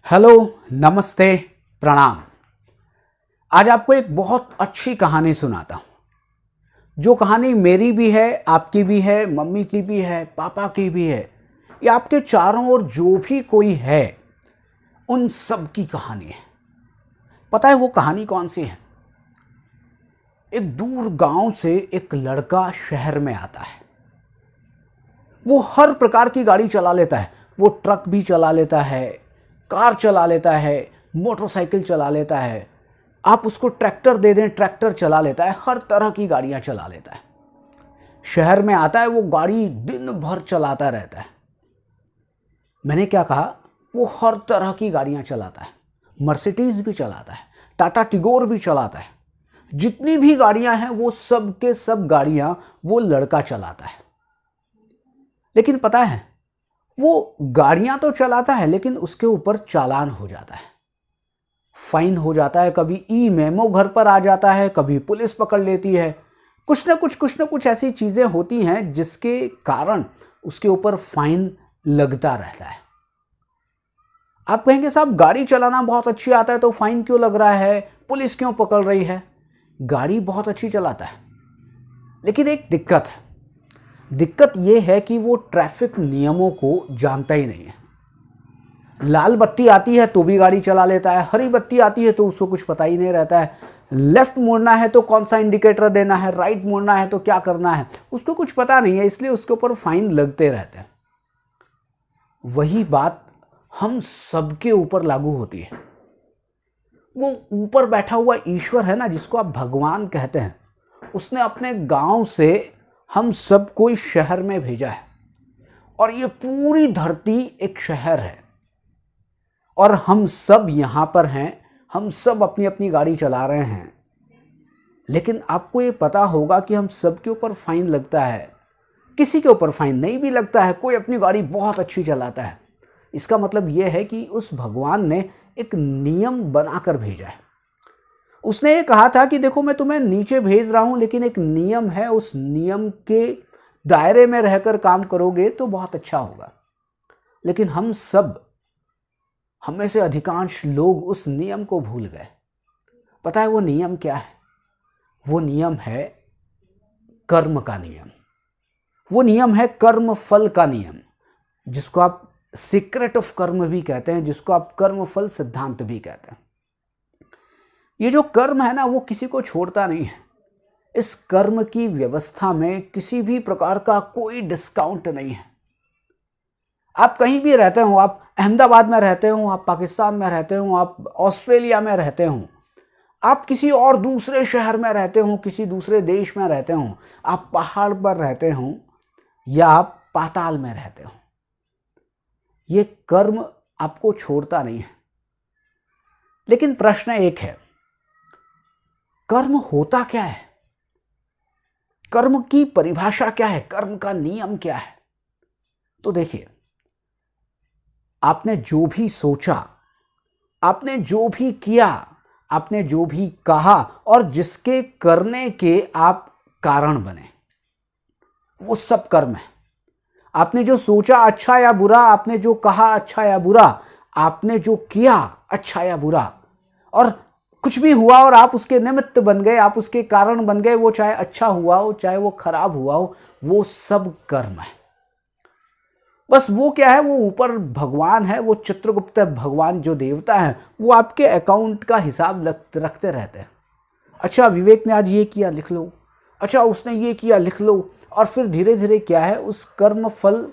Hello, नमस्ते, प्रणाम। आज आपको एक बहुत अच्छी कहानी सुनाता हूं। जो कहानी मेरी भी है, आपकी भी है, मम्मी की भी है, पापा की भी है, या आपके चारों ओर जो भी कोई है उन सब की कहानी है। पता है वो कहानी कौन सी है? एक दूर गांव से एक लड़का शहर में आता है। वो हर प्रकार की गाड़ी चला लेता है। वो ट्रक भी चला लेता है, कार चला लेता है, मोटरसाइकिल चला लेता है। आप उसको ट्रैक्टर दे दें, ट्रैक्टर चला लेता है। हर तरह की गाड़ियां चला लेता है। शहर में आता है, वो गाड़ी दिन भर चलाता रहता है। मैंने क्या कहा? वो हर तरह की गाड़ियां चलाता है। मर्सिडीज भी चलाता है, टाटा टिगोर भी चलाता है। जितनी भी गाड़ियां हैं वो सब के सब गाड़ियां वो लड़का चलाता है। लेकिन पता है, वो गाड़ियां तो चलाता है लेकिन उसके ऊपर चालान हो जाता है, फाइन हो जाता है। कभी ई मेमो घर पर आ जाता है, कभी पुलिस पकड़ लेती है। कुछ ना कुछ ऐसी चीजें होती हैं जिसके कारण उसके ऊपर फाइन लगता रहता है। आप कहेंगे साहब गाड़ी चलाना बहुत अच्छी आता है तो फाइन क्यों लग रहा है, पुलिस क्यों पकड़ रही है? गाड़ी बहुत अच्छी चलाता है, लेकिन एक दिक्कत है। दिक्कत यह है कि वो ट्रैफिक नियमों को जानता ही नहीं है। लाल बत्ती आती है तो भी गाड़ी चला लेता है, हरी बत्ती आती है तो उसको कुछ पता ही नहीं रहता है। लेफ्ट मुड़ना है तो कौन सा इंडिकेटर देना है, राइट मुड़ना है तो क्या करना है, उसको कुछ पता नहीं है, इसलिए उसके ऊपर फाइन लगते रहते हैं। वही बात हम सबके ऊपर लागू होती है। वो ऊपर बैठा हुआ ईश्वर है ना, जिसको आप भगवान कहते हैं, उसने अपने गांव से हम सबको इस शहर में भेजा है। और ये पूरी धरती एक शहर है और हम सब यहां पर हैं। हम सब अपनी अपनी गाड़ी चला रहे हैं। लेकिन आपको ये पता होगा कि हम सबके ऊपर फाइन लगता है, किसी के ऊपर फाइन नहीं भी लगता है। कोई अपनी गाड़ी बहुत अच्छी चलाता है। इसका मतलब यह है कि उस भगवान ने एक नियम बनाकर भेजा है। उसने ये कहा था कि देखो मैं तुम्हें नीचे भेज रहा हूं, लेकिन एक नियम है, उस नियम के दायरे में रहकर काम करोगे तो बहुत अच्छा होगा। लेकिन हम सब, हमें से अधिकांश लोग उस नियम को भूल गए। पता है वो नियम क्या है? वो नियम है कर्म का नियम। वो नियम है कर्म फल का नियम, जिसको आप सीक्रेट ऑफ कर्म भी कहते हैं, जिसको आप कर्म फल सिद्धांत भी कहते हैं। ये जो कर्म है ना, वो किसी को छोड़ता नहीं है। इस कर्म की व्यवस्था में किसी भी प्रकार का कोई डिस्काउंट नहीं है। आप कहीं भी रहते हो, आप अहमदाबाद में रहते हो, आप पाकिस्तान में रहते हो, आप ऑस्ट्रेलिया में रहते हो, आप किसी और दूसरे शहर में रहते हो, किसी दूसरे देश में रहते हो, आप पहाड़ पर रहते हो या आप पाताल में रहते हो, ये कर्म आपको छोड़ता नहीं है। लेकिन प्रश्न एक है, कर्म होता क्या है? कर्म की परिभाषा क्या है? कर्म का नियम क्या है? तो देखिए, आपने जो भी सोचा, आपने जो भी किया, आपने जो भी कहा और जिसके करने के आप कारण बने, वो सब कर्म है। आपने जो सोचा अच्छा या बुरा, आपने जो कहा अच्छा या बुरा, आपने जो किया अच्छा या बुरा, और कुछ भी हुआ और आप उसके निमित्त बन गए, आप उसके कारण बन गए, वो चाहे अच्छा हुआ हो चाहे वो खराब हुआ हो, वो सब कर्म है। बस वो क्या है, वो ऊपर भगवान है, वो चित्रगुप्त भगवान जो देवता है, वो आपके अकाउंट का हिसाब रखते रहते हैं। अच्छा विवेक ने आज ये किया, लिख लो। अच्छा उसने ये किया, लिख लो। और फिर धीरे धीरे क्या है, उस कर्म फल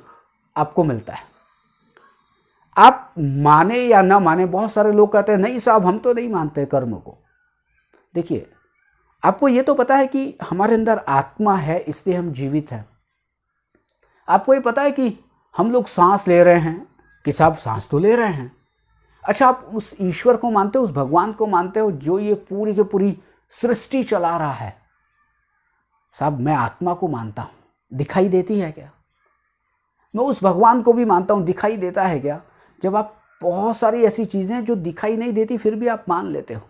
आपको मिलता है। आप माने या ना माने, बहुत सारे लोग कहते हैं नहीं साहब हम तो नहीं मानते कर्म को। देखिए, आपको ये तो पता है कि हमारे अंदर आत्मा है, इसलिए हम जीवित हैं। आपको ये पता है कि हम लोग सांस ले रहे हैं, कि साहब सांस तो ले रहे हैं। अच्छा आप उस ईश्वर को मानते हो, उस भगवान को मानते हो जो ये पूरी की पूरी सृष्टि चला रहा है? साहब मैं आत्मा को मानता हूं, दिखाई देती है क्या? मैं उस भगवान को भी मानता हूं, दिखाई देता है क्या? जब आप बहुत सारी ऐसी चीजें जो दिखाई नहीं देती फिर भी आप मान लेते हो।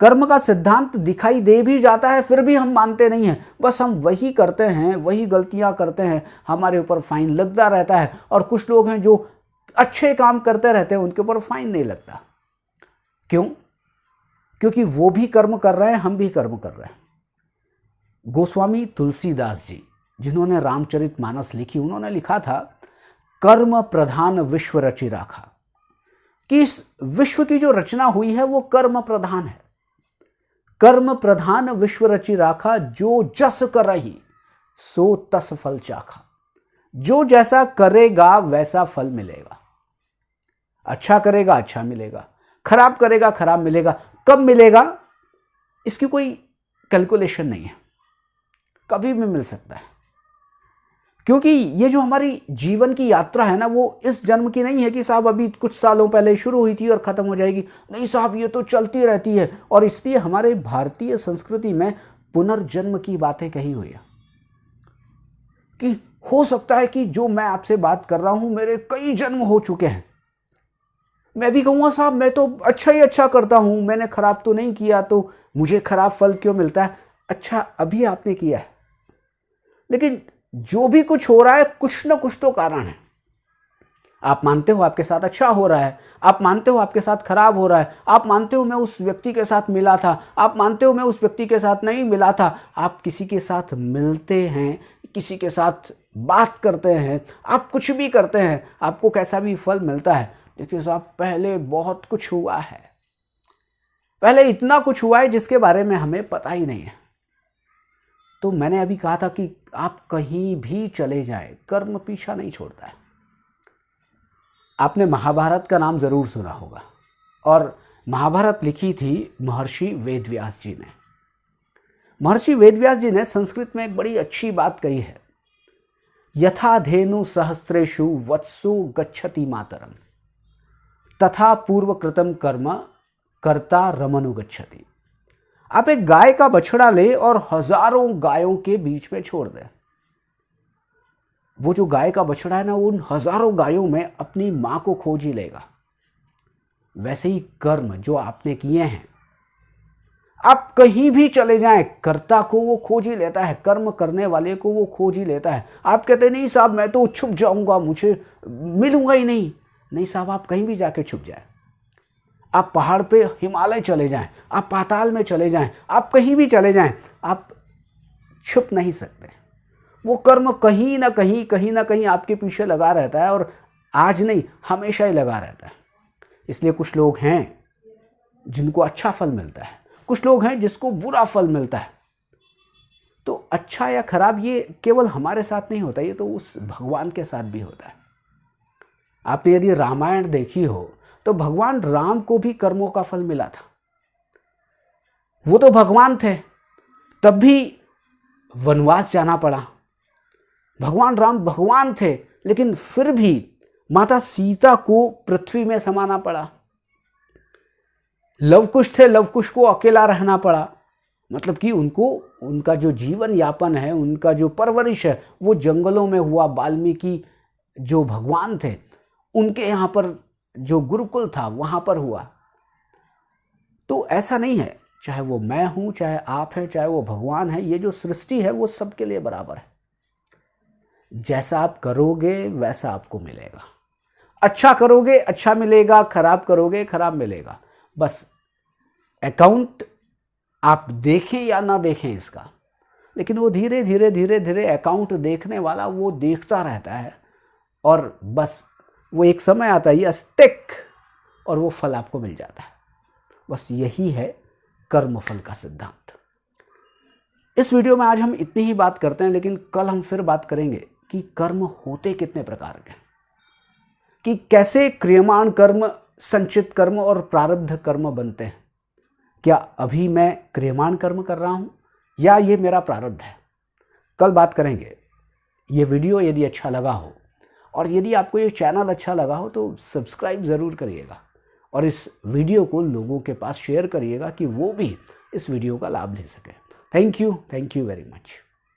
कर्म का सिद्धांत दिखाई दे भी जाता है फिर भी हम मानते नहीं हैं। बस हम वही करते हैं, वही गलतियां करते हैं, हमारे ऊपर फाइन लगता रहता है। और कुछ लोग हैं जो अच्छे काम करते रहते हैं, उनके ऊपर फाइन नहीं लगता। क्यों? क्योंकि वो भी कर्म कर रहे हैं, हम भी कर्म कर रहे हैं। गोस्वामी तुलसीदास जी, जिन्होंने रामचरितमानस लिखी, उन्होंने लिखा था, कर्म प्रधान विश्व रचि राखा, कि इस विश्व की जो रचना हुई है वो कर्म प्रधान है। कर्म प्रधान विश्व रचि राखा, जो जस करहि सो तस फल चाखा। जो जैसा करेगा वैसा फल मिलेगा। अच्छा करेगा अच्छा मिलेगा, खराब करेगा खराब मिलेगा। कब मिलेगा इसकी कोई कैलकुलेशन नहीं है, कभी भी मिल सकता है। क्योंकि ये जो हमारी जीवन की यात्रा है ना, वो इस जन्म की नहीं है कि साहब अभी कुछ सालों पहले शुरू हुई थी और खत्म हो जाएगी। नहीं साहब, ये तो चलती रहती है। और इसलिए हमारे भारतीय संस्कृति में पुनर्जन्म की बातें कही हुई है कि हो सकता है कि जो मैं आपसे बात कर रहा हूं, मेरे कई जन्म हो चुके हैं। मैं भी कहूँगा साहब मैं तो अच्छा ही अच्छा करता हूँ, मैंने खराब तो नहीं किया, तो मुझे खराब फल क्यों मिलता है? अच्छा अभी आपने किया है, लेकिन जो भी कुछ हो रहा है कुछ ना कुछ तो कारण है। आप मानते हो आपके साथ अच्छा हो रहा है, आप मानते हो आपके साथ खराब हो रहा है, आप मानते हो मैं उस व्यक्ति के साथ मिला था, आप मानते हो मैं उस व्यक्ति के साथ नहीं मिला था। आप किसी के साथ मिलते हैं, किसी के साथ बात करते हैं, आप कुछ भी करते हैं, आपको कैसा भी फल मिलता है। देखिए साहब, पहले बहुत कुछ हुआ है, पहले इतना कुछ हुआ है जिसके बारे में हमें पता ही नहीं है। तो मैंने अभी कहा था कि आप कहीं भी चले जाएं, कर्म पीछा नहीं छोड़ता है। आपने महाभारत का नाम जरूर सुना होगा, और महाभारत लिखी थी महर्षि वेदव्यास जी ने। महर्षि वेदव्यास जी ने संस्कृत में एक बड़ी अच्छी बात कही है, यथा धेनु सहस्रेषु वत्सु गच्छति मातरम तथा पूर्व कृतम कर्म कर्ता रमनु गच्छति। आप एक गाय का बछड़ा ले और हजारों गायों के बीच में छोड़ दें। वो जो गाय का बछड़ा है ना, उन हजारों गायों में अपनी मां को खोज ही लेगा। वैसे ही कर्म जो आपने किए हैं, आप कहीं भी चले जाएं, कर्ता को वो खोज ही लेता है, कर्म करने वाले को वो खोज ही लेता है। आप कहते नहीं साहब मैं तो छुप जाऊंगा, मुझे मिलूंगा ही नहीं। नहीं साहब, आप कहीं भी जाके छुप जाए, आप पहाड़ पे हिमालय चले जाएं, आप पाताल में चले जाएं, आप कहीं भी चले जाएं, आप छुप नहीं सकते। वो कर्म कहीं ना कहीं आपके पीछे लगा रहता है, और आज नहीं हमेशा ही लगा रहता है। इसलिए कुछ लोग हैं जिनको अच्छा फल मिलता है, कुछ लोग हैं जिसको बुरा फल मिलता है। तो अच्छा या खराब ये केवल हमारे साथ नहीं होता, ये तो उस भगवान के साथ भी होता है। आपने यदि रामायण देखी हो तो भगवान राम को भी कर्मों का फल मिला था। वो तो भगवान थे, तब भी वनवास जाना पड़ा। भगवान राम भगवान थे, लेकिन फिर भी माता सीता को पृथ्वी में समाना पड़ा। लवकुश थे, लवकुश को अकेला रहना पड़ा। मतलब कि उनको, उनका जो जीवन यापन है, उनका जो परवरिश है, वो जंगलों में हुआ। वाल्मीकि जो भगवान थे, उनके यहाँ पर जो गुरुकुल था वहाँ पर हुआ। तो ऐसा नहीं है, चाहे वो मैं हूँ, चाहे आप हैं, चाहे वो भगवान है, ये जो सृष्टि है वो सबके लिए बराबर है। जैसा आप करोगे वैसा आपको मिलेगा। अच्छा करोगे अच्छा मिलेगा, खराब करोगे खराब मिलेगा। बस अकाउंट आप देखें या ना देखें इसका, लेकिन वो धीरे धीरे अकाउंट देखने वाला वो देखता रहता है, और बस वो एक समय आता है, यस टिक, और वो फल आपको मिल जाता है। बस यही है कर्मफल का सिद्धांत। इस वीडियो में आज हम इतनी ही बात करते हैं, लेकिन कल हम फिर बात करेंगे कि कर्म होते कितने प्रकार के, कि कैसे क्रियमाण कर्म, संचित कर्म और प्रारब्ध कर्म बनते हैं। क्या अभी मैं क्रियमाण कर्म कर रहा हूं या ये मेरा प्रारब्ध है? कल बात करेंगे। ये वीडियो यदि अच्छा लगा हो और यदि आपको ये चैनल अच्छा लगा हो तो सब्सक्राइब ज़रूर करिएगा, और इस वीडियो को लोगों के पास शेयर करिएगा कि वो भी इस वीडियो का लाभ ले सकें। Thank you very much.